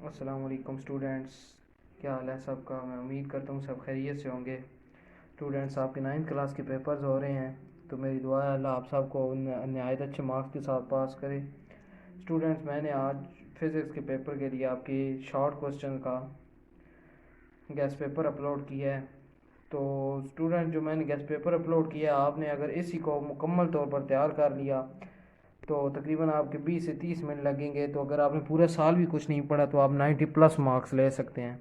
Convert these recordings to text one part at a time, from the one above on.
السلام علیکم اسٹوڈینٹس، کیا حال ہے سب کا؟ میں امید کرتا ہوں سب خیریت سے ہوں گے۔ اسٹوڈینٹس، آپ کے 9th کلاس کے پیپرز ہو رہے ہیں، تو میری دعا ہے اللہ آپ سب کو نہایت اچھے مارکس کے ساتھ پاس کرے۔ اسٹوڈینٹس، میں نے آج فزکس کے پیپر کے لیے آپ کی شارٹ کوسچن کا گیس پیپر اپلوڈ کیا ہے۔ تو اسٹوڈینٹ، جو میں نے گیس پیپر اپلوڈ کیا ہے، آپ نے اگر اسی کو مکمل طور پر تیار کر لیا تو تقریباً آپ کے 20 سے 30 منٹ لگیں گے۔ تو اگر آپ نے پورا سال بھی کچھ نہیں پڑھا تو آپ 90+ مارکس لے سکتے ہیں۔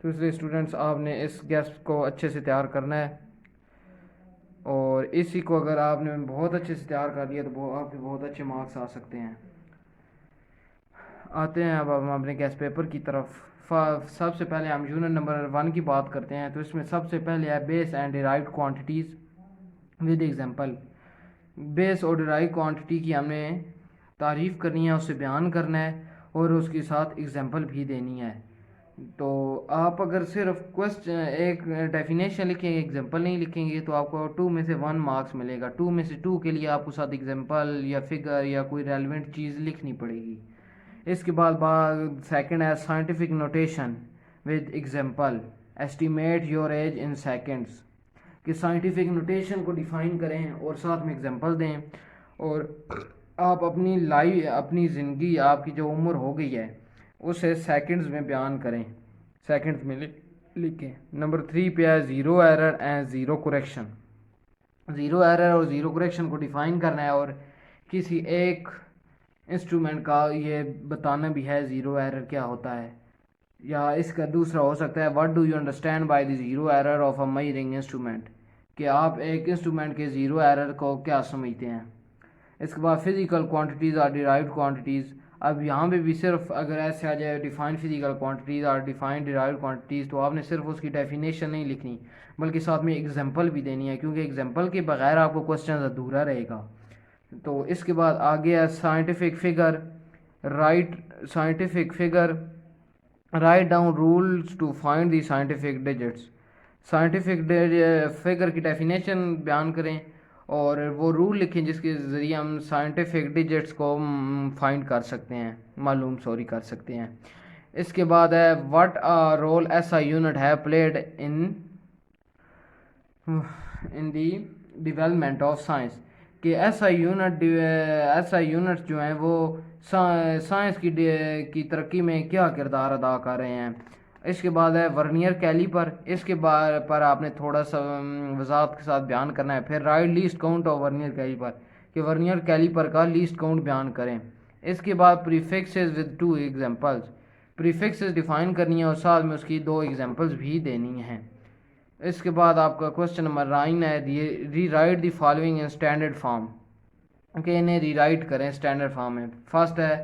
تو اس لیے اسٹوڈنٹس، آپ نے اس گیس کو اچھے سے تیار کرنا ہے، اور اسی کو اگر آپ نے بہت اچھے سے تیار کر لیا تو آپ کے بہت اچھے مارکس آ سکتے ہیں۔ آتے ہیں اب ہم اپنے گیس پیپر کی طرف۔ سب سے پہلے ہم یونٹ نمبر 1 کی بات کرتے ہیں۔ تو اس میں سب سے پہلے ہے base and derived quantities with example. Base اور ڈیرائیوڈ کوانٹٹی کی ہم نے تعریف کرنی ہے، اسے بیان کرنا ہے، اور اس کے ساتھ ایگزامپل بھی دینی ہے۔ تو آپ اگر صرف ایک ڈیفینیشن لکھیں گے، ایگزامپل نہیں لکھیں گے، تو آپ کو 2 میں سے 1 مارکس ملے گا۔ 2 میں سے 2 کے لیے آپ کو ساتھ ایگزامپل یا فگر یا کوئی ریلیونٹ چیز لکھنی پڑے گی۔ اس کے بعد سیکنڈ ہے scientific notation with example, estimate your age in seconds, کہ سائنٹیفک نوٹیشن کو ڈیفائن کریں اور ساتھ میں ایگزامپل دیں، اور آپ اپنی زندگی، آپ کی جو عمر ہو گئی ہے اسے سیکنڈز میں بیان کریں، سیکنڈز میں لکھیں۔ نمبر 3 پہ ہے zero error and zero correction. Zero error اور زیرو کریکشن کو ڈیفائن کرنا ہے، اور کسی ایک انسٹرومنٹ کا یہ بتانا بھی ہے زیرو ایرر کیا ہوتا ہے، یا اس کا دوسرا ہو سکتا ہے what do you understand by the zero error of a measuring instrument, کہ آپ ایک انسٹرومنٹ کے زیرو ایرر کو کیا سمجھتے ہیں۔ اس کے بعد فزیکل کوانٹیٹیز اور ڈیرائیوڈ کوانٹیٹیز۔ اب یہاں پہ بھی صرف اگر ایسے آ جائے ڈیفائن فزیکل کوانٹیٹیز اور ڈیفائن ڈیرائیوڈ کوانٹیٹیز، تو آپ نے صرف اس کی ڈیفینیشن نہیں لکھنی بلکہ ساتھ میں ایگزامپل بھی دینی ہے، کیونکہ ایگزامپل کے بغیر آپ کو کوسچن ادھورا رہے گا۔ تو اس کے بعد آگے ہے scientific figure, write down rules to find the scientific digits. Scientific figure کی ڈیفینیشن بیان کریں اور وہ رول لکھیں جس کے ذریعے ہم سائنٹیفک ڈیجٹس کو فائنڈ کر سکتے ہیں، کر سکتے ہیں۔ اس کے بعد ہے what role S I unit have played in the development of science, کہ ایس آئی یونٹ جو ہیں وہ سائنس کی ترقی میں کیا کردار ادا کر رہے ہیں۔ اس کے بعد ہے ورنیئر کیلیپر، اس کے پر آپ نے تھوڑا سا وضاحت کے ساتھ بیان کرنا ہے۔ پھر رائٹ لیسٹ کاؤنٹ آف ورنیئر کیلیپر، کہ ورنیئر کیلیپر کا لیسٹ کاؤنٹ بیان کریں۔ اس کے بعد prefixes with 2 examples, prefixes define کرنی ہے اور ساتھ میں اس کی 2 ایگزامپلز بھی دینی ہیں۔ اس کے بعد آپ کا کوسچن نمبر 9 ہے rewrite the following in standard form, کہ انہیں ری رائٹ کریں اسٹینڈرڈ فارم میں۔ فرسٹ ہے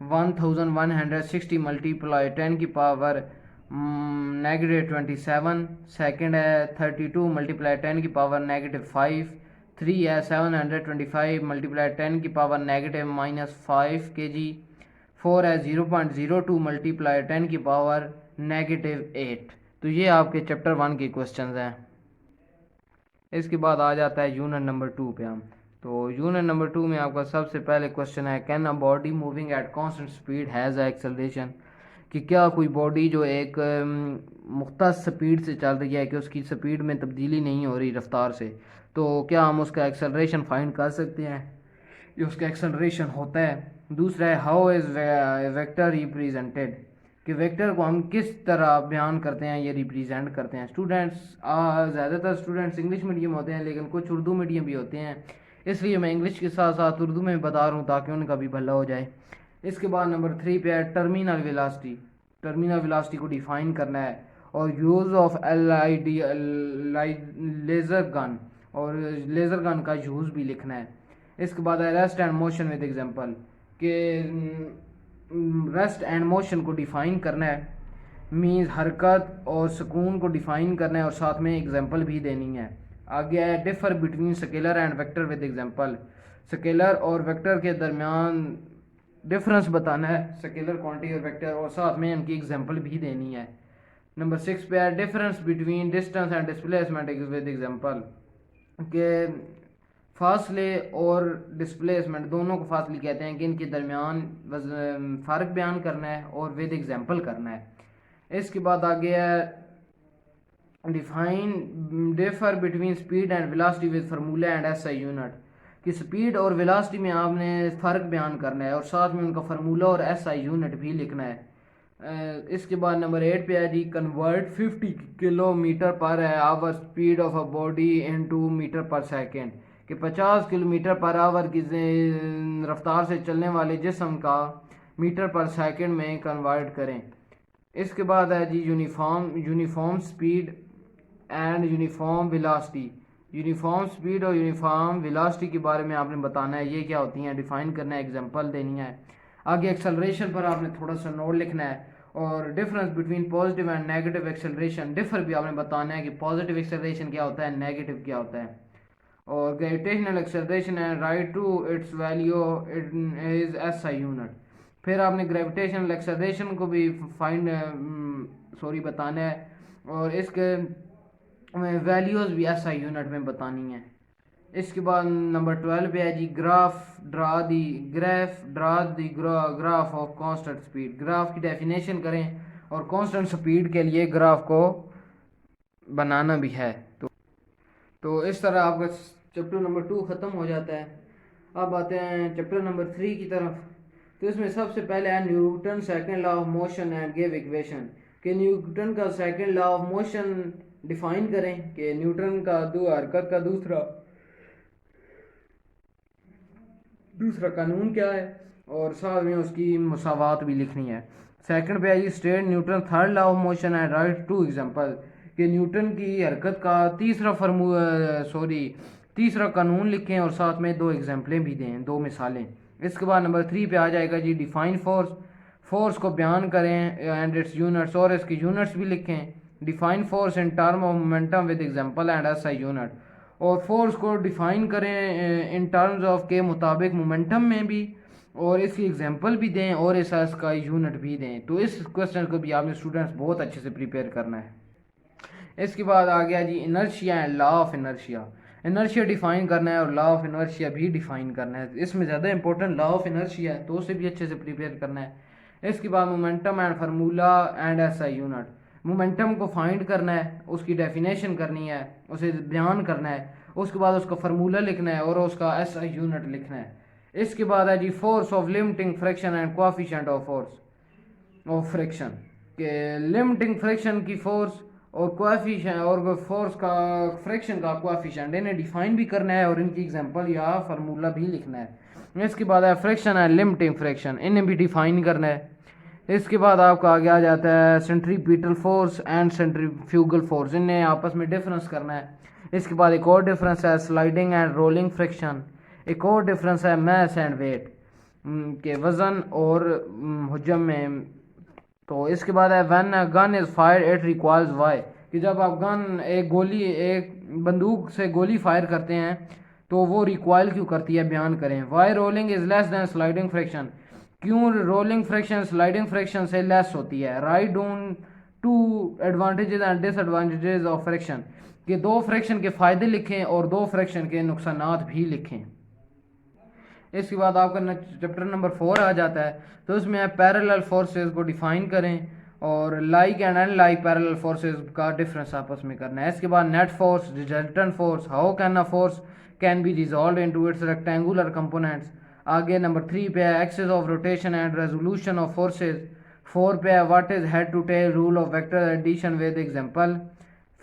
1160 ملٹیپلائی 10 کی پاور -27، سیکنڈ ہے 32 ملٹیپلائی 10 کی پاور -5، 3 ہے 725 ملٹیپلائی 10 کی پاور -5 kg، 4 ہے 0.02 ملٹیپلائی 10 کی پاور -8۔ تو یہ آپ کے چیپٹر 1 کے کوسچنز ہیں۔ اس کے بعد آ جاتا ہے یونٹ نمبر 2 پہ ہم۔ تو یونٹ نمبر 2 میں آپ کا سب سے پہلے کوسچن ہے can a body moving at constant speed has a acceleration, کہ کیا کوئی باڈی جو ایک مختص سپیڈ سے چل رہی ہے، کہ اس کی سپیڈ میں تبدیلی نہیں ہو رہی رفتار سے، تو کیا ہم اس کا ایکسلریشن فائنڈ کر سکتے ہیں، یہ اس کا ایکسلریشن ہوتا ہے۔ دوسرا ہے ہاؤ از ویکٹر ریپریزنٹیڈ، کہ ویکٹر کو ہم کس طرح بیان کرتے ہیں، یہ ریپریزنٹ کرتے ہیں۔ اسٹوڈینٹس، زیادہ تر اسٹوڈینٹس انگلش میڈیم ہوتے ہیں لیکن کچھ اردو میڈیم بھی ہوتے ہیں، اس لیے میں انگلش کے ساتھ ساتھ اردو میں بتا رہا ہوں تاکہ ان کا بھی بھلا ہو جائے۔ اس کے بعد نمبر 3 پہ ہے ٹرمینل ویلاسٹی، ٹرمینل ویلاسٹی کو ڈیفائن کرنا ہے، اور یوز آف لیزر گن، اور لیزر گن کا یوز بھی لکھنا ہے۔ اس کے بعد ہے rest and motion with example, کہ ریسٹ اینڈ موشن کو ڈیفائن کرنا ہے، مینز حرکت اور سکون کو ڈیفائن کرنا ہے اور ساتھ میں ایگزامپل بھی دینی ہے۔ آگے ہے differ between scalar and vector with example, scalar اور ویکٹر کے درمیان ڈفرنس بتانا ہے، سکیلر کوانٹٹی اور ویکٹر، اور ساتھ میں ان کی ایگزامپل بھی دینی ہے۔ نمبر 6 پہ ہے difference between distance and displacement with example, کہ فاصلے اور ڈسپلیسمنٹ دونوں کو فاصلے کہتے ہیں کہ ان کے درمیان فرق بیان کرنا ہے اور ود ایگزامپل کرنا ہے. اس کے بعد آگے ہے define differ between speed and velocity with formula and S I unit کہ اسپیڈ اور ویلاسٹی میں آپ نے فرق بیان کرنا ہے اور ساتھ میں ان کا فارمولا اور ایس آئی یونٹ بھی لکھنا ہے. اس کے بعد نمبر 8 پہ ہے جی convert 50 kilometre per hour speed of a body into metre per second کہ 50 کلو میٹر پر آور کی رفتار سے چلنے والے جسم کا میٹر پر سیکنڈ میں کنورٹ کریں. اس کے بعد ہے جی uniform speed and uniform velocity. Uniform speed اور یونیفارم ویلاسٹی کے بارے میں آپ نے بتانا ہے یہ کیا ہوتی ہیں, ڈیفائن کرنا ہے, ایگزامپل دینی ہے. آگے ایکسلریشن پر آپ نے تھوڑا سا نوٹ لکھنا ہے اور difference between positive and negative acceleration differ بھی آپ نے بتانا ہے کہ پازیٹیو ایکسلریشن کیا ہوتا ہے, نیگیٹو کیا ہوتا ہے. اور gravitational acceleration and write to its value is S I unit. پھر آپ نے گریویٹیشنل ایکسلریشن کو بھی بتانا ہے اور اس کے ویلیوز بھی ایس آئی یونٹ میں بتانی ہیں. اس کے بعد نمبر 12 پہ ہے جی graph draw the graph of constant speed. Graph کی ڈیفینیشن کریں اور کانسٹنٹ اسپیڈ کے لیے گراف کو بنانا بھی ہے. تو اس طرح آپ کا چیپٹر نمبر 2 ختم ہو جاتا ہے. اب آتے ہیں چیپٹر نمبر 3 کی طرف. تو اس میں سب سے پہلے ہے Newton second law of motion and give equation کہ نیوٹن کا second law of motion define کریں کہ نیوٹن کا حرکت کا دوسرا قانون کیا ہے اور ساتھ میں اس کی مساوات بھی لکھنی ہے. سیکنڈ پہ ہے جی state Newton third law of motion and write two example کہ نیوٹن کی حرکت کا تیسرا قانون لکھیں اور ساتھ میں 2 ایگزامپلیں بھی دیں, 2 مثالیں. اس کے بعد نمبر 3 پہ آ جائے گا جی ڈیفائن فورس کو بیان کریں اینڈ اٹس یونٹس اور اس کی یونٹس بھی لکھیں. Define force in term of momentum with example and S I unit اور فورس کو ڈیفائن کریں ان ٹرمز آف کے مطابق مومنٹم میں بھی اور اس کی ایگزامپل بھی دیں اور اس کا یونٹ بھی دیں. تو اس کوشچن کو بھی آپ نے اسٹوڈنٹس بہت اچھے سے پریپیئر کرنا ہے. اس کے بعد آ گیا جی inertia and law of inertia define کرنا ہے اور لا آف انرشیا بھی ڈیفائن کرنا ہے. اس میں زیادہ امپورٹنٹ لا آف انرشیا ہے تو اسے بھی اچھے سے پریپیئر کرنا ہے. اس کے بعد momentum and formula and S I unit. Momentum کو فائنڈ کرنا ہے, اس کی ڈیفینیشن کرنی ہے, اسے بیان کرنا ہے, اس کے بعد اس کا فارمولا لکھنا ہے اور اس کا ایس آئی یونٹ لکھنا ہے. اس کے بعد ہے جی force of limiting friction and coefficient of friction کہ لمٹنگ فریکشن کی فورس اور کوافیشنٹ اور فورس کا فریکشن کا کوافیشنٹ انہیں ڈیفائن بھی کرنا ہے اور ان کی ایگزامپل یا فارمولا بھی لکھنا ہے. اس کے بعد ہے فریکشن اینڈ لمٹنگ فریکشن, انہیں بھی ڈیفائن کرنا ہے. اس کے بعد آپ کا آگے آ جاتا ہے centripetal force and centrifugal force, انہیں آپس میں ڈفرنس کرنا ہے. اس کے بعد ایک اور ڈفرنس ہے سلائڈنگ اینڈ رولنگ فریکشن. ایک اور ڈفرنس ہے میس اینڈ ویٹ کہ وزن اور حجم میں. تو اس کے بعد ہے when gun is fire it requires why کہ جب آپ ایک بندوق سے گولی فائر کرتے ہیں تو وہ ریکوائل کیوں کرتی ہے, بیان کریں. Why rolling is less than sliding friction کیوں رولنگ فریکشن سلائڈنگ فریکشن سے لیس ہوتی ہے. Write down 2 advantages and disadvantages of friction کہ 2 فریکشن کے فائدے لکھیں اور 2 فریکشن کے نقصانات بھی لکھیں. اس کے بعد آپ کا چیپٹر نمبر 4 آ جاتا ہے. تو اس میں پیرالل فورسز کو ڈیفائن کریں اور like and unlike parallel forces کا ڈفرنس آپس میں کرنا ہے. اس کے بعد net force, resultant force, how can a force can be resolved into its rectangular components. آگے نمبر 3 پہ ہے axis of rotation and resolution of forces. 4 پہ ہے what is head to tail rule of vector addition with example.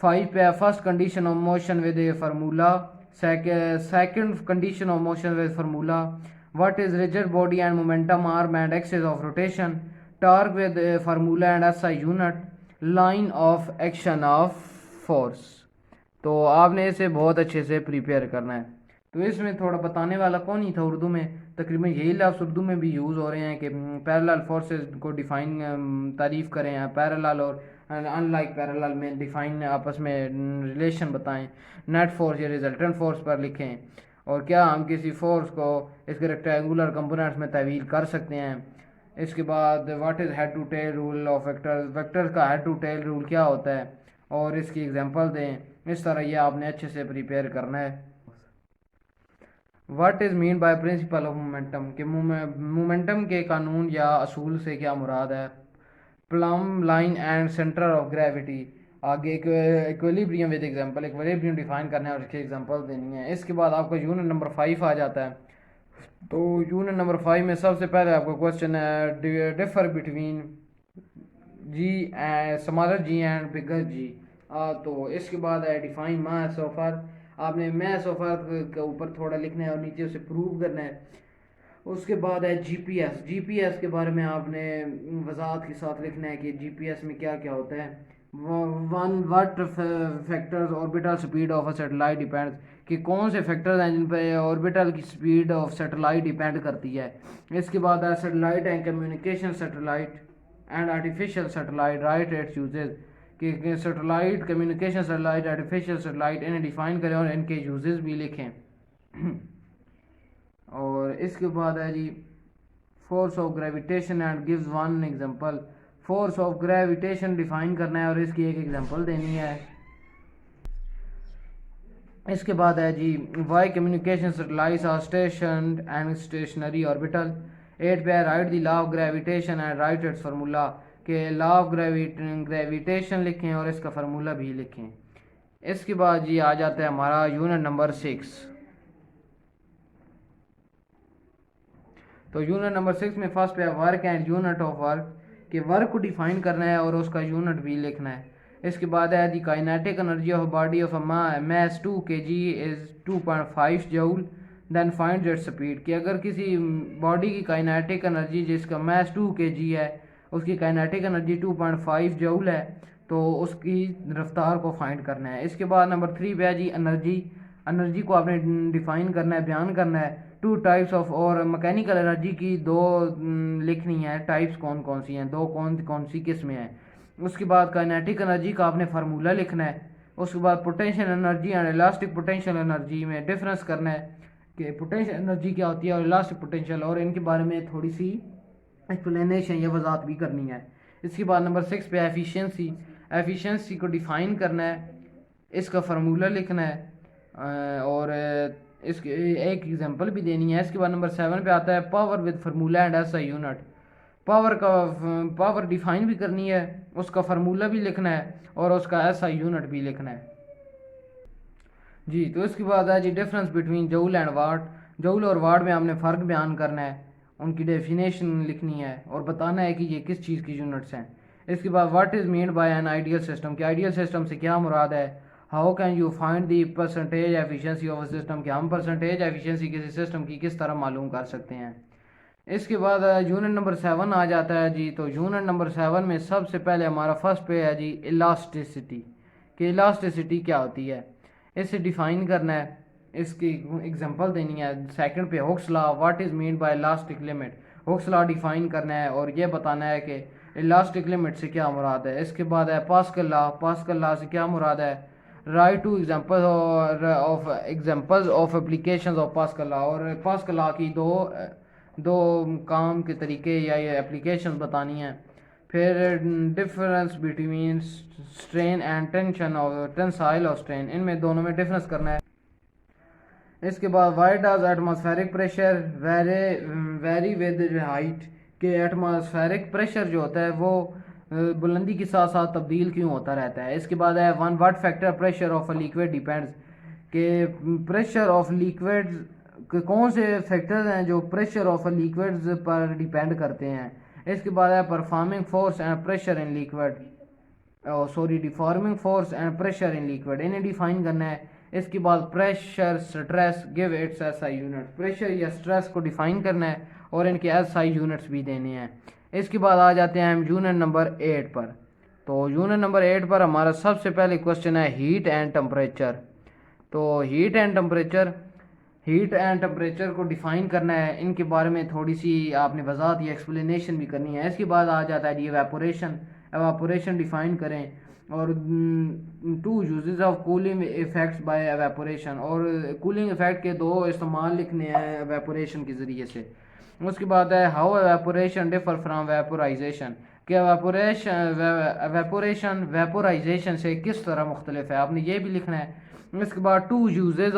5 پہ ہے first condition of motion with a formula. Second condition of motion with formula. What is rigid body and momentum arm and axis of rotation. Torque with formula and SI unit. Line of action of force. تو آپ نے اسے بہت اچھے سے prepare کرنا ہے. تو اس میں تھوڑا بتانے والا کون ہی تھا اردو میں, تقریباً یہی لفظ اردو میں بھی یوز ہو رہے ہیں کہ پیرالل فورسز کو ڈیفائن تعریف کریں, پیرالل اور ان لائک پیرالل میں ڈیفائن آپس میں ریلیشن بتائیں. نیٹ فورس یا ریزلٹنٹ فورس پر لکھیں اور کیا ہم کسی فورس کو اس کے ریکٹینگولر کمپوننٹس میں تبدیل کر سکتے ہیں. اس کے بعد what is head to tail rule of vector کا ہیڈ ٹو ٹیل رول کیا ہوتا ہے اور اس کی ایگزامپل دیں. اس طرح یہ آپ نے اچھے سے پریپیئر کرنا ہے. What is mean by principle of momentum کہ مومنٹم کے قانون یا اصول سے کیا مراد ہے. Plumb line and centre of gravity. آگے equilibrium with example, equilibrium define کرنا ہے اور اس کی ایگزامپل دینی ہے. اس کے بعد آپ کا یونٹ نمبر 5 آ جاتا ہے. تو یونٹ نمبر 5 میں سب سے پہلے آپ کا کوشچن ہے differ between G smaller G and bigger G. تو اس کے بعد ہے ڈیفائن ماس آف ارتھ. آپ نے میس آف ارتھ کے اوپر تھوڑا لکھنا ہے اور نیچے اسے پروو کرنا ہے. اس کے بعد ہے جی پی ایس. جی پی ایس کے بارے میں آپ نے وضاحت کے ساتھ لکھنا ہے کہ جی پی ایس میں کیا کیا ہوتا ہے. What factors orbital speed of a satellite depend کہ کون سے فیکٹرز ہیں جن پہ آربیٹل کی اسپیڈ آف سیٹلائٹ ڈیپینڈ کرتی ہے. اس کے بعد ہے satellite and communication satellite and artificial satellite write its uses کہ satellite communication satellite artificial satellite انہیں ڈیفائن کریں اور ان کے یوزز بھی لکھیں. اور اس کے بعد ہے جی force of gravitation and gives one example. Force of gravitation define کرنا ہے اور اس کی ایک ایگزامپل دینی ہے. اس کے بعد ہے جی why communication satellites are stationed and stationary orbital. 8 پہ write the law of gravitation and write its formula کہ لا آف گریویٹیشن لکھیں اور اس کا فارمولا بھی لکھیں. اس کے بعد جی آ جاتا ہے ہمارا یونٹ نمبر 6. تو یونٹ نمبر 6 میں فرسٹ پہ work and unit of work کہ ورک کو ڈیفائن کرنا ہے اور اس کا یونٹ بھی لکھنا ہے. اس کے بعد ہے the kinetic energy of body of mass 2 kg is 2.5 joule then find it's speed کہ اگر کسی باڈی کی کائنیٹک انرجی جس کا میس 2 kg ہے اس کی کائنیٹک انرجی 2.5 جول ہے تو اس کی رفتار کو فائنڈ کرنا ہے. اس کے بعد نمبر 3 پہ ہے جی انرجی کو آپ نے ڈیفائن کرنا ہے، بیان کرنا ہے. 2 ٹائپس آف اور مکینیکل انرجی کی 2 لکھنی ہے. ٹائپس کون کون سی ہیں، 2 کون سی قسمیں ہیں. اس کے بعد کائنیٹک انرجی کا آپ نے فارمولا لکھنا ہے. اس کے بعد potential energy and elastic potential energy میں ڈفرینس کرنا ہے کہ پوٹینشیل انرجی کیا ہوتی ہے اور الاسٹک پوٹینشیل، اور ان کے بارے میں تھوڑی سی ایکسپلینیشن یا وضاحت بھی کرنی ہے. اس کے بعد نمبر 6 پہ ایفیشینسی کو ڈیفائن کرنا ہے، اس کا فارمولا لکھنا ہے اور اس کے ایک ایگزامپل بھی دینی ہے. اس کے بعد نمبر 7 پہ آتا ہے power with formula and S I unit. Power define بھی کرنی ہے، اس کا فارمولا بھی لکھنا ہے اور اس کا ایس آئی یونٹ بھی لکھنا ہے. جی تو اس کے بعد ہے جی ڈفرینس بٹوین جول اینڈ واٹ. جول اور واٹ میں ہم نے فرق بیان کرنا ہے، ان کی ڈیفینیشن لکھنی ہے اور بتانا ہے کہ یہ کس چیز کی یونٹس ہیں. اس کے بعد what is meant by an ideal system کہ آئیڈیل سسٹم سے کیا مراد ہے. How can you find the percentage efficiency of a system کہ ہم پرسنٹیج ایفیشینسی کسی سسٹم کی کس طرح معلوم کر سکتے ہیں. اس کے بعد یونٹ نمبر 7 آ جاتا ہے جی. تو یونٹ نمبر 7 میں سب سے پہلے ہمارا فرسٹ پہ ہے جی الاسٹیسٹی کہ الاسٹیسٹی کیا ہوتی ہے، اسے ڈیفائن کرنا ہے، اس کی ایگزامپل دینی ہے. سیکنڈ پہ Hooke's law what is meant by elastic limit. Hooke's law define کرنا ہے اور یہ بتانا ہے کہ الاسٹک لمٹ سے کیا مراد ہے. اس کے بعد ہے پاسکل لا سے کیا مراد ہے. Write two examples of applications of Pascal law اور پاسکل لا کی دو کام کے طریقے یا یہ اپلیکیشنز بتانی ہیں. پھر difference between strain and tension اور ٹینسائل اور اسٹرین، ان میں دونوں میں ڈفرینس کرنا ہے. اس کے بعد why does atmospheric pressure very with height کہ ایٹماسفیرک پریشر جو ہوتا ہے وہ بلندی کے ساتھ ساتھ تبدیل کیوں ہوتا رہتا ہے. اس کے بعد ہے one what factor pressure of a liquid depends کہ پریشر آف لیکوڈز کہ کون سے فیکٹرز ہیں جو پریشر آف اے لیکوڈز پر ڈیپینڈ کرتے ہیں. اس کے بعد ہے performing force and pressure in liquid deforming force and pressure in liquid, انہیں ڈیفائن کرنا ہے. اس کے بعد pressure stress give its S I unit, pressure یا اسٹریس کو ڈیفائن کرنا ہے اور ان کے ایس آئی یونٹس بھی دینے ہیں. اس کے بعد آ جاتے ہیں ہم یونٹ نمبر 8 پر. تو یونٹ نمبر 8 پر ہمارا سب سے پہلے کوشچن ہے ہیٹ اینڈ ٹمپریچر. تو ہیٹ اینڈ ٹمپریچر کو ڈیفائن کرنا ہے، ان کے بارے میں تھوڑی سی آپ نے وضاحت یا ایکسپلینیشن بھی کرنی ہے. اس کے بعد آ جاتا ہے جی ایواپوریشن ڈیفائن کریں اور 2 uses of cooling effects by evaporation اور کولنگ ایفیکٹ کے 2 استعمال لکھنے ہیں ایواپوریشن کے ذریعے سے. اس کے بعد ہے ہاؤ ایواپوریشن ڈفر فرام ویپورائزیشن کہ ایواپوریشن ویپورائزیشن سے کس طرح مختلف ہے، آپ نے یہ بھی لکھنا ہے. اس کے بعد two uses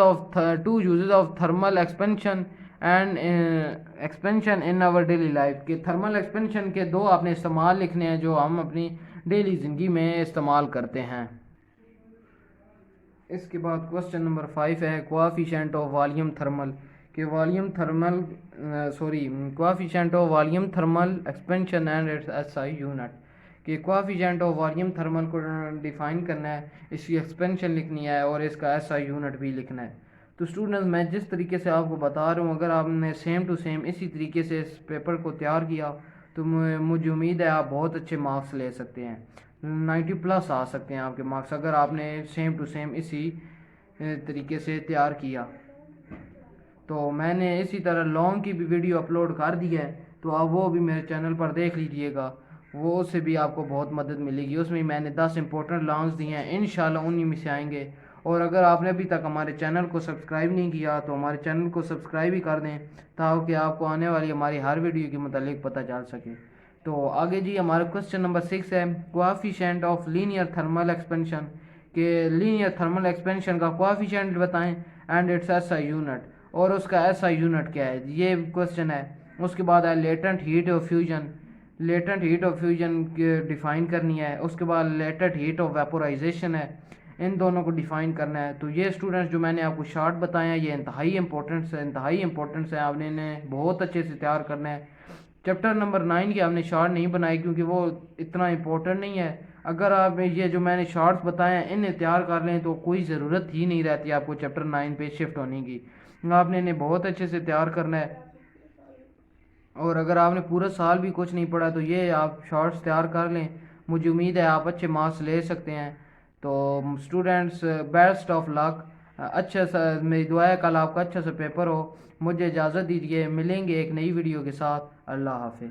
of thermal expansion and expansion in our daily life, کہ تھرمل ایکسپینشن کے دو آپ نے استعمال لکھنے ہیں جو ہم اپنی ڈیلی زندگی میں استعمال کرتے ہیں۔ اس کے بعد کوسچن نمبر 5 ہے کوافیشنٹ آف والیوم تھرمل، کہ coefficient of volume thermal expansion and its S I unit, کہ کوافیشنٹ آف والیوم تھرمل کو ڈیفائن کرنا ہے، اس کی ایکسپینشن لکھنی ہے اور اس کا ایس آئی یونٹ بھی لکھنا ہے۔ تو اسٹوڈنٹس میں جس طریقے سے آپ کو بتا رہا ہوں، اگر آپ نے سیم ٹو سیم اسی طریقے سے اس پیپر کو تیار کیا تو مجھے امید ہے آپ بہت اچھے مارکس لے سکتے ہیں، 90+ آ سکتے ہیں آپ کے مارکس، اگر آپ نے سیم ٹو سیم اسی طریقے سے تیار کیا۔ تو میں نے اسی طرح لانگ کی بھی ویڈیو اپلوڈ کر دی ہے، تو آپ وہ بھی میرے چینل پر دیکھ لیجئے گا، وہ اس سے بھی آپ کو بہت مدد ملے گی۔ اس میں میں نے 10 امپورٹنٹ لانگس دی ہیں، انشاءاللہ انہی میں سے آئیں گے۔ اور اگر آپ نے ابھی تک ہمارے چینل کو سبسکرائب نہیں کیا تو ہمارے چینل کو سبسکرائب ہی کر دیں، تاکہ آپ کو آنے والی ہماری ہر ویڈیو کے متعلق پتہ چل سکے۔ تو آگے جی ہمارا کوسچن نمبر 6 ہے coefficient of linear thermal expansion, کہ لینئر تھرمل ایکسپینشن کا کوافیشنٹ بتائیں and its S I unit, اور اس کا ایس آئی یونٹ کیا ہے، یہ کوسچن ہے۔ اس کے بعد ہے latent heat of fusion define کرنی ہے۔ اس کے بعد لیٹنٹ ہیٹ آف ویپورائزیشن ہے، ان دونوں کو ڈیفائن کرنا ہے۔ تو یہ اسٹوڈنٹس جو میں نے آپ کو شارٹ بتایا ہیں یہ انتہائی امپورٹنٹس ہیں، آپ نے انہیں بہت اچھے سے تیار کرنا ہے۔ چیپٹر نمبر 9 کی آپ نے شارٹ نہیں بنائی کیونکہ وہ اتنا امپورٹنٹ نہیں ہے۔ اگر آپ یہ جو میں نے شارٹس بتائے ہیں انہیں تیار کر لیں تو کوئی ضرورت ہی نہیں رہتی آپ کو چیپٹر 9 پہ شفٹ ہونے کی، آپ نے انہیں بہت اچھے سے تیار کرنا ہے۔ اور اگر آپ نے پورا سال بھی کچھ نہیں پڑھا تو یہ آپ شارٹس تیار کر لیں، مجھے امید ہے آپ اچھے مارکس لے سکتے ہیں۔ تو اسٹوڈنٹس بیسٹ آف لک، اچھا سا میری دعا ہے کل آپ کا اچھا سا پیپر ہو۔ مجھے اجازت دیجیے، ملیں گے ایک نئی ویڈیو کے ساتھ، اللہ حافظ۔